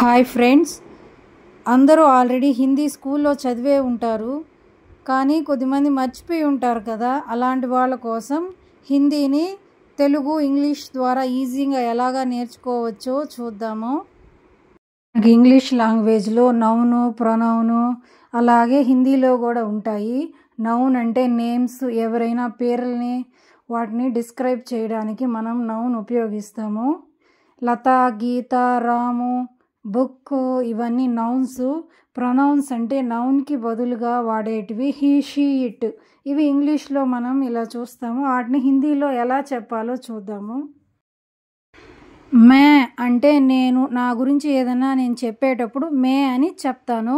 Hi friends, అందరూ already Hindi స్కూల్లో చదివే ఉంటారు. కానీ కొద్దిమంది మర్చిపోయి ఉంటారు కదా. అలాంటి వాళ్ళ కోసం హిందీని తెలుగు, ఇంగ్లీష్ ద్వారా ఈజీగా ఎలాగా నేర్చుకోవచ్చో చూద్దాము. మనకి ఇంగ్లీష్ లాంగ్వేజ్లో నౌను, ప్రొనౌను అలాగే హిందీలో కూడా ఉంటాయి. నౌన్ అంటే నేమ్స్, ఎవరైనా పేర్లని వాటిని డిస్క్రైబ్ చేయడానికి మనం నౌన్ ఉపయోగిస్తాము. లత, గీత, రాము, బుక్ ఇవన్నీ నౌన్స్. ప్రొనౌన్స్ అంటే నౌన్కి బదులుగా వాడేటివి హీ, షీ, ఇట్. ఇవి ఇంగ్లీష్లో మనం ఇలా చూస్తాము. వాటిని హిందీలో ఎలా చెప్పాలో చూద్దాము. మే అంటే నేను, నా గురించి ఏదైనా నేను చెప్పేటప్పుడు మే అని చెప్తాను.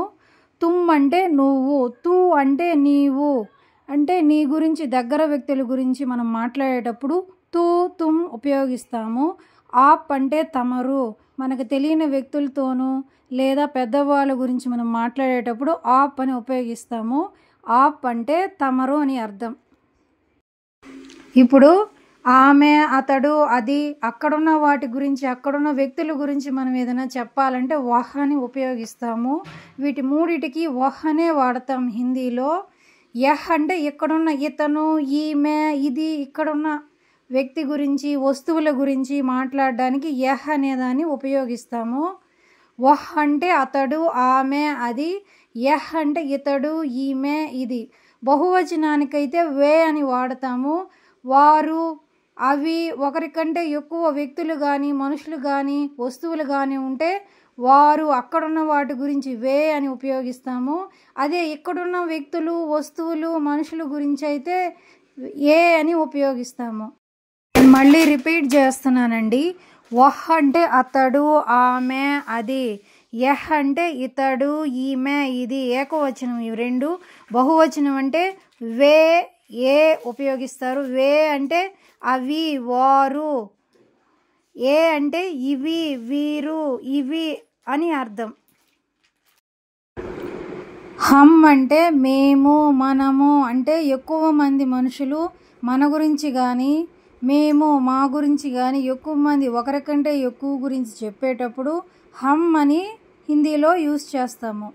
తుమ్ అంటే నువ్వు, తూ అంటే నీవు, అంటే నీ గురించి దగ్గర వ్యక్తుల గురించి మనం మాట్లాడేటప్పుడు తూ, తుమ్ ఉపయోగిస్తాము. ఆప్ అంటే తమరు, మనకు తెలియని వ్యక్తులతోనూ లేదా పెద్దవాళ్ళ గురించి మనం మాట్లాడేటప్పుడు ఆప్ అని ఉపయోగిస్తాము. ఆప్ అంటే తమరు అని అర్థం. ఇప్పుడు ఆమె, అతడు, అది, అక్కడున్న వాటి గురించి, అక్కడున్న వ్యక్తుల గురించి మనం ఏదైనా చెప్పాలంటే వహ్ అని ఉపయోగిస్తాము. వీటి మూడిటికి వహ్ అనే వాడతాం హిందీలో. యహ్ అంటే ఇక్కడున్న ఇతను, ఈమె, ఇది, ఇక్కడున్న వ్యక్తి గురించి, వస్తువుల గురించి మాట్లాడడానికి యహ్ అనేదాన్ని ఉపయోగిస్తాము. వహ్ అంటే అతడు, ఆమె, అది. యహ్ అంటే ఇతడు, ఈమె, ఇది. బహువచనానికైతే వే అని వాడతాము. వారు, అవి, ఒకరికంటే ఎక్కువ వ్యక్తులు కానీ, మనుషులు కానీ, వస్తువులు కానీ ఉంటే వారు, అక్కడున్న వాటి గురించి వే అని ఉపయోగిస్తాము. అదే ఇక్కడున్న వ్యక్తులు, వస్తువులు, మనుషుల గురించి అయితే ఏ అని ఉపయోగిస్తాము. నేను మళ్ళీ రిపీట్ చేస్తున్నానండి. వహ్ అంటే అతడు, ఆమె, అది. యహ్ అంటే ఇతడు, ఈమె, ఇది. ఏకవచనం ఇవి రెండు. బహువచనం అంటే వే, ఏ ఉపయోగిస్తారు. వే అంటే అవి, వారు. ఏ అంటే ఇవి, వీరు, ఇవి అని అర్థం. హమ్ అంటే మేము, మనము, అంటే ఎక్కువ మంది మనుషులు మన గురించి కానీ, మేము, మా గురించి కానీ, ఎక్కువ మంది, ఒకరికంటే ఎక్కువ గురించి చెప్పేటప్పుడు హమ్ అని హిందీలో యూజ్ చేస్తాము.